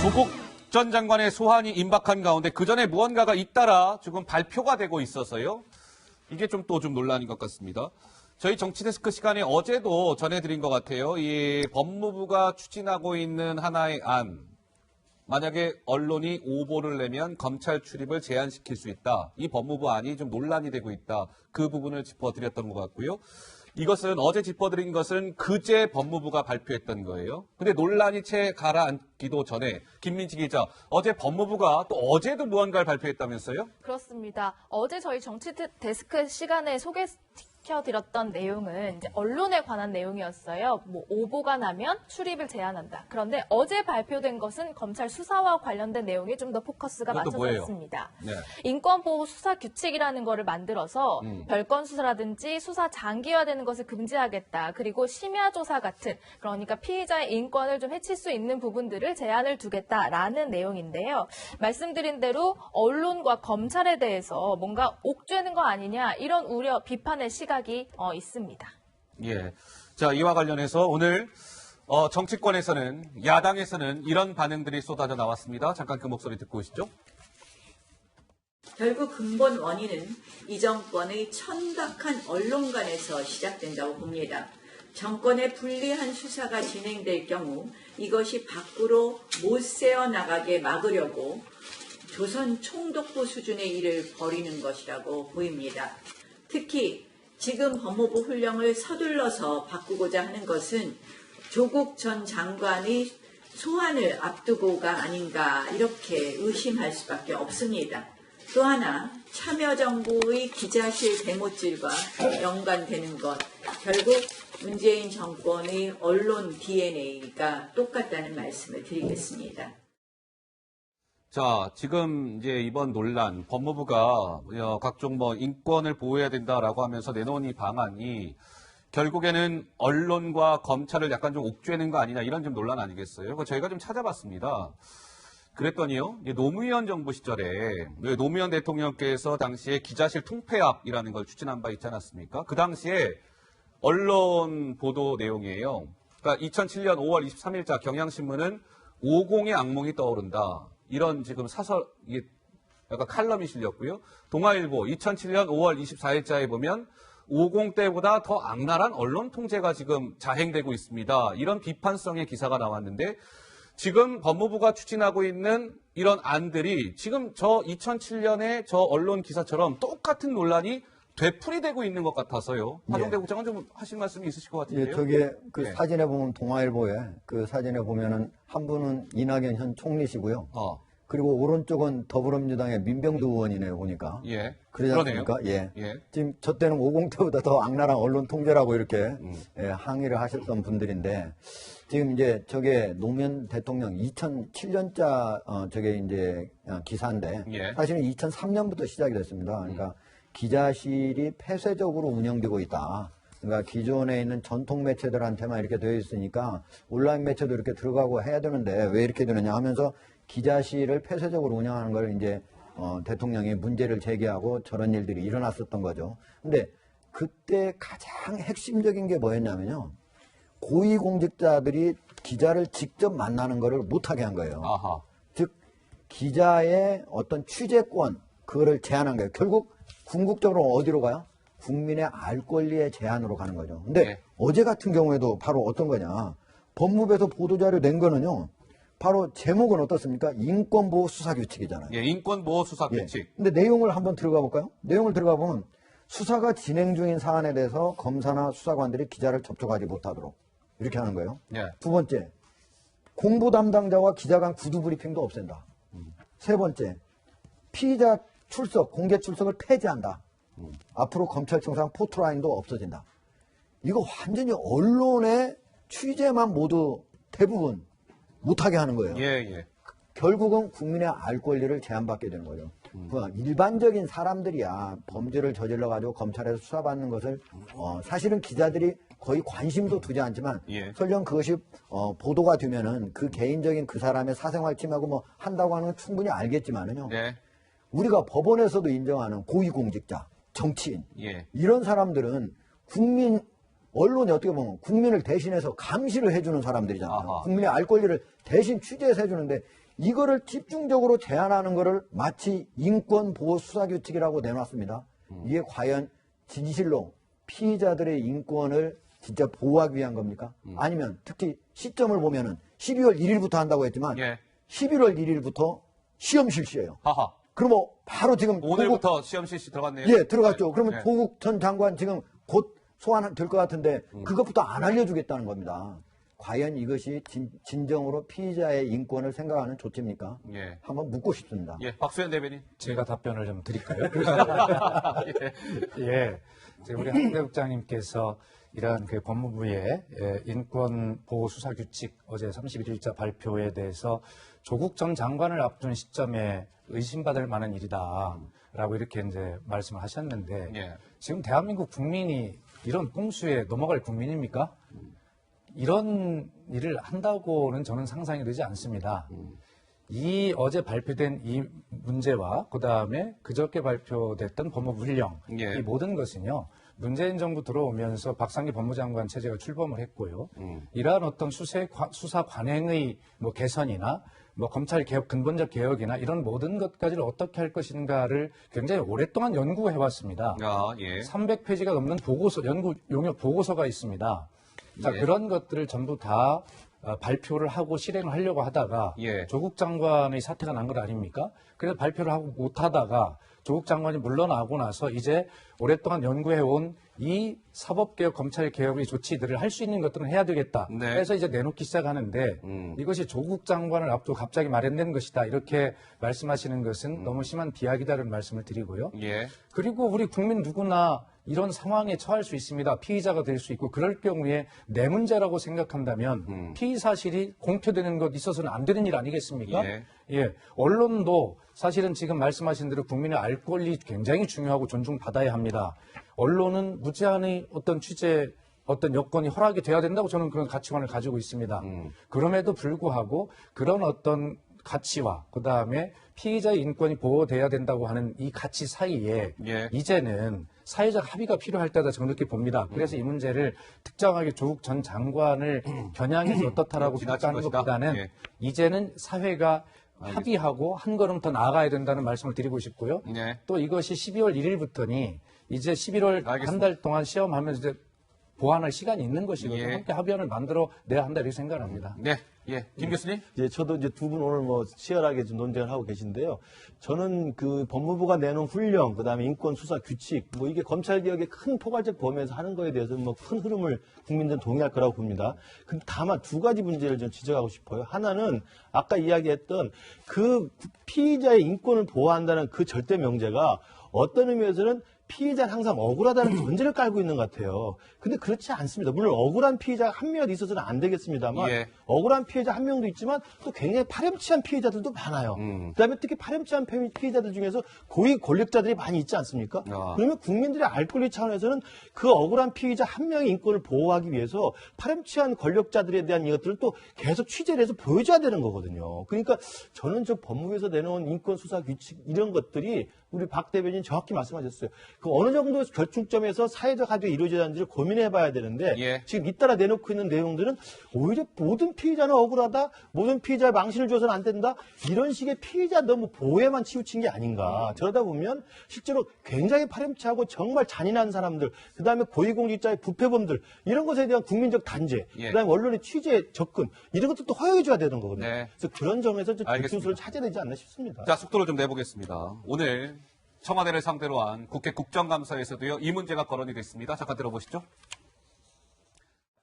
조국 전 장관의 소환이 임박한 가운데 그 전에 무언가가 잇따라 지금 발표가 되고 있어서요. 이게 좀 논란인 것 같습니다. 저희 정치데스크 시간에 어제도 전해드린 것 같아요. 이 법무부가 추진하고 있는 하나의 안, 만약에 언론이 오보를 내면 검찰 출입을 제한시킬 수 있다. 이 법무부 안이 좀 논란이 되고 있다. 그 부분을 짚어드렸던 것 같고요. 이것은 어제 짚어드린 것은 그제 법무부가 발표했던 거예요. 근데 논란이 채 가라앉기도 전에 김민지 기자, 어제 법무부가 또 어제도 무언가를 발표했다면서요? 그렇습니다. 어제 저희 정치 데스크 시간에 소개시켜드렸던 내용은 이제 언론에 관한 내용이었어요. 뭐 오보가 나면 출입을 제한한다. 그런데 어제 발표된 것은 검찰 수사와 관련된 내용이 좀 더 포커스가 맞춰져 있습니다. 네. 인권보호 수사 규칙이라는 거를 만들어서 별건 수사라든지 수사 장기화되는 것을 금지하겠다. 그리고 심야 조사 같은, 그러니까 피의자의 인권을 좀 해칠 수 있는 부분들을 제한을 두겠다라는 내용인데요. 말씀드린 대로 언론과 검찰에 대해서 뭔가 옥죄는 거 아니냐, 이런 우려, 비판의 시각이 있습니다. 예. 자, 이와 관련해서 오늘 정치권에서는, 야당에서는 이런 반응들이 쏟아져 나왔습니다. 잠깐 그 목소리 듣고 오시죠. 결국 근본 원인은 이 정권의 천박한 언론관에서 시작된다고 봅니다. 정권의 불리한 수사가 진행될 경우 이것이 밖으로 못 새어나가게 막으려고 조선 총독부 수준의 일을 벌이는 것이라고 보입니다. 특히 지금 법무부 훈령을 서둘러서 바꾸고자 하는 것은 조국 전 장관의 소환을 앞두고가 아닌가, 이렇게 의심할 수밖에 없습니다. 또 하나, 참여정부의 기자실 대못질과 연관되는 것, 결국 문재인 정권의 언론 DNA가 똑같다는 말씀을 드리겠습니다. 자, 지금 이제 이번 논란, 법무부가 각종 인권을 보호해야 된다라고 하면서 내놓은 이 방안이 결국에는 언론과 검찰을 약간 좀 옥죄는 거 아니냐, 이런 좀 논란 아니겠어요? 저희가 좀 찾아봤습니다. 그랬더니요, 노무현 정부 시절에 노무현 대통령께서 당시에 기자실 통폐합이라는 걸 추진한 바 있지 않았습니까? 그 당시에 언론 보도 내용이에요. 그러니까 2007년 5월 23일자 경향신문은 50의 악몽이 떠오른다. 이런 지금 사설, 이게 약간 칼럼이 실렸고요. 동아일보 2007년 5월 24일자에 보면 50 때보다 더 악랄한 언론 통제가 지금 자행되고 있습니다. 이런 비판성의 기사가 나왔는데, 지금 법무부가 추진하고 있는 이런 안들이 지금 저 2007년의 저 언론 기사처럼 똑같은 논란이 되풀이되고 있는 것 같아서요. 하동대 국장은 좀 하실 말씀이 있으실 것 같은데요. 예, 저게 그 사진에 보면 동아일보에 그 사진에 보면은 한 분은 이낙연 현 총리시고요. 그리고 오른쪽은 더불어민주당의 민병두 의원이네요, 보니까. 예. 그러지 않습니까? 예. 지금 저 때는 50 때보다 더 악랄한 언론 통제라고 이렇게 항의를 하셨던 분들인데, 지금 이제 저게 노무현 대통령 2007년자 저게 이제 기사인데, 사실은 2003년부터 시작이 됐습니다. 그러니까 기자실이 폐쇄적으로 운영되고 있다. 그러니까 기존에 있는 전통 매체들한테만 이렇게 되어 있으니까 온라인 매체도 이렇게 들어가고 해야 되는데 왜 이렇게 되느냐 하면서 기자실을 폐쇄적으로 운영하는 걸 이제 대통령이 문제를 제기하고 저런 일들이 일어났었던 거죠. 근데 그때 가장 핵심적인 게 뭐였냐면요, 고위공직자들이 기자를 직접 만나는 거를 못하게 한 거예요. 즉 기자의 어떤 취재권, 그거를 제한한 거예요. 결국 궁극적으로 어디로 가요? 국민의 알 권리의 제한으로 가는 거죠. 근데 어제 같은 경우에도 바로 어떤 거냐, 법무부에서 보도자료 낸 거는요, 바로 제목은 어떻습니까? 인권보호 수사규칙이잖아요. 예, 인권보호 수사규칙. 근데 내용을 한번 들어가 볼까요? 내용을 들어가 보면 수사가 진행 중인 사안에 대해서 검사나 수사관들이 기자를 접촉하지 못하도록 이렇게 하는 거예요. 두 번째, 공보 담당자와 기자 간 구두 브리핑도 없앤다. 세 번째, 피의자 출석, 공개 출석을 폐지한다. 앞으로 검찰청상 포토라인도 없어진다. 이거 완전히 언론의 취재만 모두 대부분 못하게 하는 거예요. 결국은 국민의 알 권리를 제한받게 되는 거죠. 일반적인 사람들이야 범죄를 저질러가지고 검찰에서 수사받는 것을 사실은 기자들이 거의 관심도 두지 않지만 설령 그것이 보도가 되면은 그 개인적인 그 사람의 사생활 침해하고 뭐 한다고 하는 건 충분히 알겠지만은요. 우리가 법원에서도 인정하는 고위공직자, 정치인 이런 사람들은 언론이 어떻게 보면 국민을 대신해서 감시를 해주는 사람들이잖아요. 국민의 알 권리를 대신 취재해서 해주는데 이거를 집중적으로 제한하는 거를 마치 인권보호수사규칙이라고 내놨습니다. 이게 과연 진실로 피의자들의 인권을 진짜 보호하기 위한 겁니까? 아니면 특히 시점을 보면은 12월 1일부터 한다고 했지만 예. 11월 1일부터 시험 실시예요. 하하. 그러면 바로 지금 오늘부터 시험 실시 들어갔네요. 예, 들어갔죠. 그러면 네. 조국 전 장관 지금 곧 소환될 것 같은데 그것부터 안 알려주겠다는 겁니다. 과연 이것이 진정으로 피의자의 인권을 생각하는 조치입니까? 예. 한번 묻고 싶습니다. 예, 박수현 대변인. 제가 답변을 좀 드릴까요? 예. 우리 한대국장님께서 이러한 그 법무부의 인권보호수사규칙 어제 31일자 발표에 대해서 조국 전 장관을 앞둔 시점에 의심받을 만한 일이다라고 이렇게 이제 말씀을 하셨는데 예. 지금 대한민국 국민이 이런 꼼수에 넘어갈 국민입니까? 이런 일을 한다고는 저는 상상이 되지 않습니다. 이 어제 발표된 이 문제와 그다음에 그저께 발표됐던 법무부 훈령 예. 이 모든 것은요. 문재인 정부 들어오면서 박상기 법무장관 체제가 출범을 했고요. 이러한 어떤 수사 관행의 뭐 개선이나 뭐 검찰 개혁, 근본적 개혁이나 이런 모든 것까지를 어떻게 할 것인가를 굉장히 오랫동안 연구해 왔습니다. 아, 예. 300페이지가 넘는 보고서, 연구 용역 보고서가 있습니다. 자, 예. 그런 것들을 전부 다 발표를 하고 실행을 하려고 하다가 예. 조국 장관의 사태가 난 것 아닙니까? 그래서 발표를 하고 못 하다가 조국 장관이 물러나고 나서 이제 오랫동안 연구해온 이 사법개혁, 검찰개혁의 조치들을 할 수 있는 것들은 해야 되겠다. 네. 그래서 이제 내놓기 시작하는데 이것이 조국 장관을 앞두고 갑자기 마련된 것이다. 이렇게 말씀하시는 것은 너무 심한 비약이다라는 말씀을 드리고요. 예. 그리고 우리 국민 누구나 이런 상황에 처할 수 있습니다. 피의자가 될 수 있고 그럴 경우에 내 문제라고 생각한다면 피의 사실이 공표되는 것 있어서는 안 되는 일 아니겠습니까? 예. 예. 언론도 사실은 지금 말씀하신 대로 국민의 알 권리 굉장히 중요하고 존중받아야 합니다. 언론은 무제한의 어떤 취재 어떤 여건이 허락이 돼야 된다고 저는 그런 가치관을 가지고 있습니다. 그럼에도 불구하고 그런 어떤 가치와 그다음에 피의자의 인권이 보호돼야 된다고 하는 이 가치 사이에 예. 이제는 사회적 합의가 필요할 때다 저는 그렇게 봅니다. 그래서 이 문제를 특정하게 조국 전 장관을 겨냥해서 어떻다라고 지나친 평가하는 것이다. 것보다는 예. 이제는 사회가 합의하고 한 걸음 더 나아가야 된다는 말씀을 드리고 싶고요. 네. 또 이것이 12월 1일부터니 이제 11월 알겠습니다. 한 달 동안 시험하면서 이제 보완할 시간이 있는 것이거든요. 예. 함께 합의안을 만들어 내야 한다 이렇게 생각합니다. 네. 예. 김 교수님. 예, 저도 이제 두 분 오늘 뭐 치열하게 좀 논쟁을 하고 계신데요. 저는 그 법무부가 내놓은 훈령, 그다음에 인권 수사 규칙, 뭐 이게 검찰 개혁의 큰 포괄적 범위에서 하는 거에 대해서 뭐 큰 흐름을 국민들은 동의할 거라고 봅니다. 근데 다만 두 가지 문제를 좀 지적하고 싶어요. 하나는 아까 이야기했던 그 피의자의 인권을 보호한다는 그 절대 명제가 어떤 의미에서는 피의자는 항상 억울하다는 전제를 깔고 있는 것 같아요. 근데 그렇지 않습니다. 물론 억울한 피의자가 한 명이라도 있어서는 안 되겠습니다만 예. 억울한 피해자 한 명도 있지만 또 굉장히 파렴치한 피해자들도 많아요. 그다음에 특히 파렴치한 피해자들 중에서 고위 권력자들이 많이 있지 않습니까? 아. 그러면 국민들의 알 권리 차원에서는 그 억울한 피의자 한 명의 인권을 보호하기 위해서 파렴치한 권력자들에 대한 이것들을 또 계속 취재를 해서 보여줘야 되는 거거든요. 그러니까 저는 저 법무부에서 내놓은 인권 수사 규칙 이런 것들이 우리 박 대변인 정확히 말씀하셨어요. 그 어느 정도 결중점에서 사회적 합의가 이루어져야 하는지를 고민해봐야 되는데 예. 지금 잇따라 내놓고 있는 내용들은 오히려 모든 피의자는 억울하다, 모든 피의자의 망신을 줘서는 안 된다 이런 식의 피의자 너무 보호에만 치우친 게 아닌가. 저러다 보면 실제로 굉장히 파렴치하고 정말 잔인한 사람들, 그다음에 고위공직자의 부패범들 이런 것에 대한 국민적 단죄, 예. 그다음에 언론의 취재 접근 이런 것도 허용해줘야 되는 거거든요. 네. 그래서 그런 점에서 좀 알겠습니다. 대충수를 찾아야 되지 않나 싶습니다. 자, 속도를 좀 내보겠습니다. 오늘 청와대를 상대로 한 국회 국정감사에서도요, 이 문제가 거론이 됐습니다. 잠깐 들어보시죠.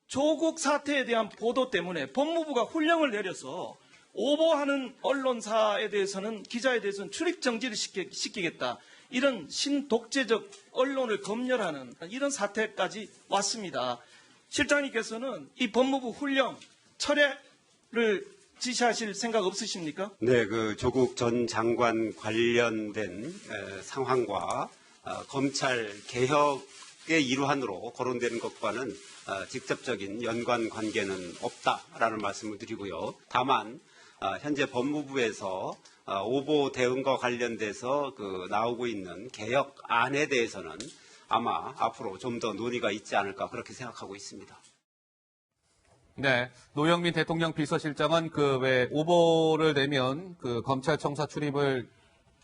조국 사태에 대한 보도 때문에 법무부가 훈령을 내려서 오보하는 언론사에 대해서는 기자에 대해서는 출입 정지를 시키겠다. 이런 신독재적 언론을 검열하는 이런 사태까지 왔습니다. 실장님께서는 이 법무부 훈령 철회를 지시하실 생각 없으십니까? 네, 그 조국 전 장관 관련된 상황과 검찰 개혁의 일환으로 거론되는 것과는 직접적인 연관 관계는 없다라는 말씀을 드리고요. 다만 현재 법무부에서 오보 대응과 관련돼서 그 나오고 있는 개혁안에 대해서는 아마 앞으로 좀 더 논의가 있지 않을까 그렇게 생각하고 있습니다. 네, 노영민 대통령 비서실장은 그 왜 오보를 내면 그 검찰청사 출입을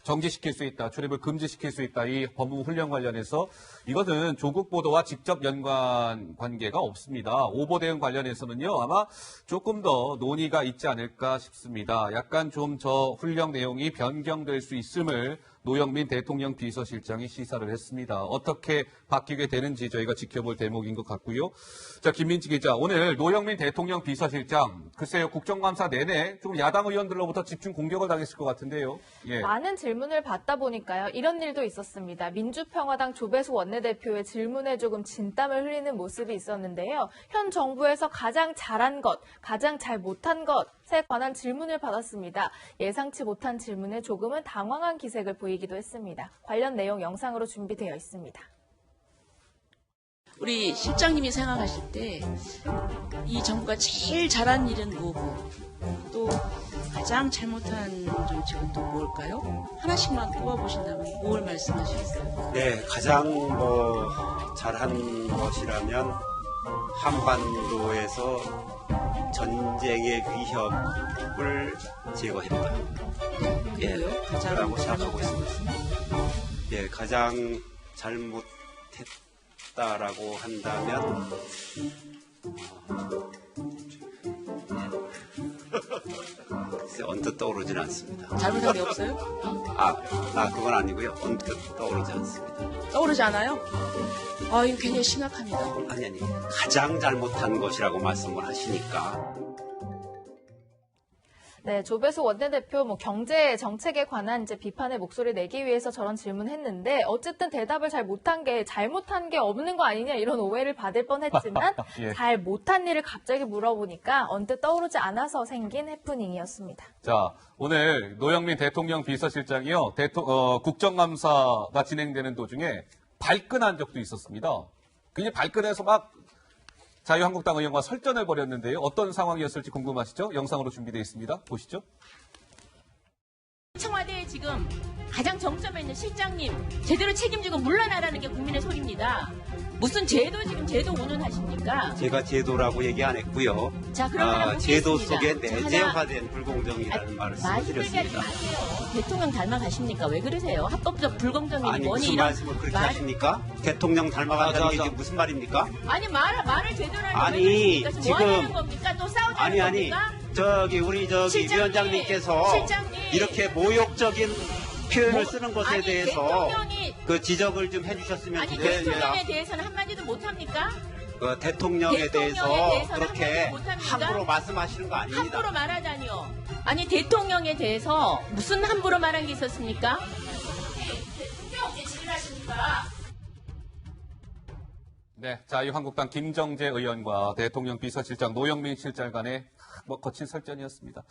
정지시킬 수 있다, 출입을 금지시킬 수 있다, 이 법무부 훈련 관련해서 이것은 조국 보도와 직접 연관 관계가 없습니다. 오보 대응 관련해서는요, 아마 조금 더 논의가 있지 않을까 싶습니다. 약간 좀 저 훈련 내용이 변경될 수 있음을 노영민 대통령 비서실장이 시사를 했습니다. 어떻게 바뀌게 되는지 저희가 지켜볼 대목인 것 같고요. 자, 김민지 기자, 오늘 노영민 대통령 비서실장, 글쎄요, 국정감사 내내 좀 야당 의원들로부터 집중 공격을 당했을 것 같은데요. 예. 많은 질문을 받다 보니까요. 이런 일도 있었습니다. 민주평화당 조배수 원내대표의 질문에 조금 진땀을 흘리는 모습이 있었는데요. 현 정부에서 가장 잘한 것, 가장 잘 못한 것에 관한 질문을 받았습니다. 예상치 못한 질문에 조금은 당황한 기색을 보이기도 했습니다. 관련 내용 영상으로 준비되어 있습니다. 우리 실장님이 생각하실 때 이 정부가 제일 잘한 일은 뭐고 또 가장 잘못한 정책은 또 뭘까요? 하나씩만 꼽아보신다면 뭘 말씀하시겠어요? 네, 가장 잘한 것이라면 한반도에서 전쟁의 위협을 제거했다. 그래요? 가장 라고 생각하고 잘못한 있습니다. 예, 가장 잘못했다라고 한다면 글쎄, 언뜻 떠오르진 않습니다. 잘못한 게 없어요? 그건 아니고요. 언뜻 떠오르지 않습니다. 떠오르지 않아요? 아, 이거 굉장히 심각합니다. 아니, 가장 잘못한 것이라고 말씀을 하시니까. 네, 조배수 원내대표 경제 정책에 관한 이제 비판의 목소리를 내기 위해서 저런 질문했는데 어쨌든 대답을 잘 못한 게 잘못한 게 없는 거 아니냐 이런 오해를 받을 뻔했지만 예. 잘 못한 일을 갑자기 물어보니까 언뜻 떠오르지 않아서 생긴 해프닝이었습니다. 자, 오늘 노영민 대통령 비서실장이요, 국정감사가 진행되는 도중에 발끈한 적도 있었습니다. 굉장히 발끈해서 막 자유한국당 의원과 설전을 벌였는데요. 어떤 상황이었을지 궁금하시죠? 영상으로 준비되어 있습니다. 보시죠. 청와대에 지금 가장 정점에 있는 실장님 제대로 책임지고 물러나라는 게 국민의 소리입니다. 무슨 제도 지금 제도 운운하십니까? 제가 제도라고 얘기 안 했고요. 자, 그러면 제도 묻겠습니다. 속에 자, 내재화된 불공정이라는 말씀을 말씀 하지 드렸습니다. 마세요. 대통령 닮아가십니까? 왜 그러세요? 합법적 불공정이니 아니, 뭐니 무슨 이런 말씀을 그렇게 하십니까? 대통령 닮아간다는 게 지금 무슨 말입니까? 아니 말을 제대로 하는 아니, 왜 그러십니까? 지금 뭐 하는 겁니까? 또 싸우자는 겁니까? 우리 실장님, 위원장님께서 실장님. 이렇게 모욕적인 표현을 쓰는 것에 아니, 대해서 대통령이 그 지적을 좀 해주셨으면 아니 좋겠습니다. 대통령에 대해서는 한마디도 못합니까? 그 대통령에 대해서 대해서는 그렇게 한마디도 못합니까? 함부로 말씀하시는 거 아닙니다. 함부로 말하다니요. 아니 대통령에 대해서 무슨 함부로 말한 게 있었습니까? 대통령 질문하십니까? 네, 자유한국당 김정재 의원과 대통령 비서실장 노영민 실장 간의 거친 설전이었습니다.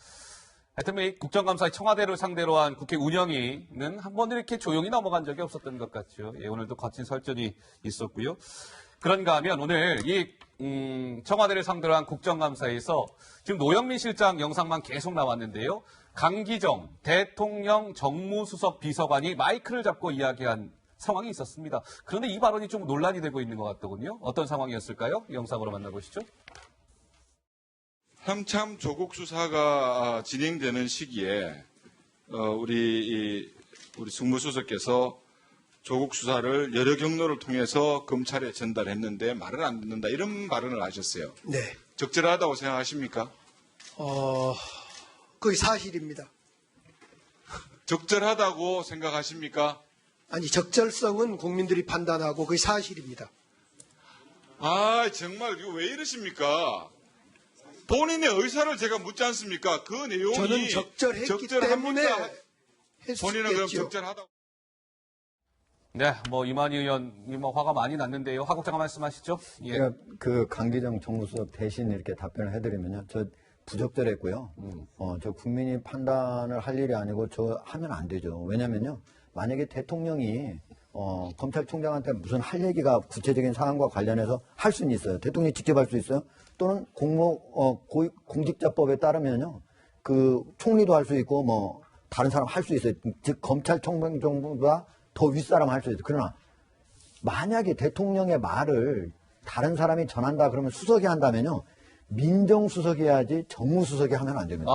하여튼 이 국정감사 청와대를 상대로 한 국회 운영위는 한 번도 이렇게 조용히 넘어간 적이 없었던 것 같죠. 예, 오늘도 거친 설전이 있었고요. 그런가 하면 오늘 이 청와대를 상대로 한 국정감사에서 지금 노영민 실장 영상만 계속 나왔는데요. 강기정 대통령 정무수석 비서관이 마이크를 잡고 이야기한 상황이 있었습니다. 그런데 이 발언이 좀 논란이 되고 있는 것 같더군요. 어떤 상황이었을까요? 영상으로 만나보시죠. 한참 조국 수사가 진행되는 시기에 우리 승무수석께서 조국 수사를 여러 경로를 통해서 검찰에 전달했는데 말을 안 듣는다 이런 발언을 하셨어요. 네. 적절하다고 생각하십니까? 그게 사실입니다. 적절하다고 생각하십니까? 아니 적절성은 국민들이 판단하고 그게 사실입니다. 정말 이거 왜 이러십니까? 본인의 의사를 제가 묻지 않습니까? 그 내용이 저는 적절했기 때문에 했겠죠. 본인은 그럼 적절하다고. 네, 이만희 의원이 화가 많이 났는데요. 하 국장가 말씀하시죠. 예. 제가 그 강기정 정무수석 대신 이렇게 답변을 해드리면요. 저 부적절했고요. 저 국민이 판단을 할 일이 아니고 저 하면 안 되죠. 왜냐면요. 만약에 대통령이 검찰총장한테 무슨 할 얘기가 구체적인 사안과 관련해서 할 수는 있어요. 대통령이 직접 할 수 있어요. 또는 공직자법에 따르면요. 그 총리도 할 수 있고 다른 사람 할 수 있어요. 즉 검찰총장 정부가 더 윗사람 할 수 있어요. 그러나 만약에 대통령의 말을 다른 사람이 전한다 그러면 수석이 한다면요. 민정수석해야지 정무수석이 하면 안 됩니다.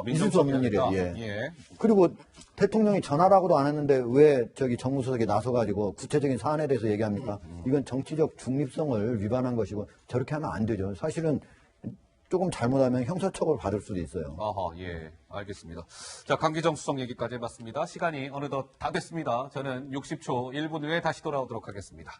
있을 수 없는 일이에요. 예. 그리고 대통령이 전화라고도 안 했는데 왜 저기 정무수석이 나서가지고 구체적인 사안에 대해서 얘기합니까? 이건 정치적 중립성을 위반한 것이고 저렇게 하면 안 되죠. 사실은 조금 잘못하면 형사처벌 받을 수도 있어요. 예. 알겠습니다. 자, 강기정 수석 얘기까지 해봤습니다. 시간이 어느덧 다 됐습니다. 저는 60초 1분 후에 다시 돌아오도록 하겠습니다.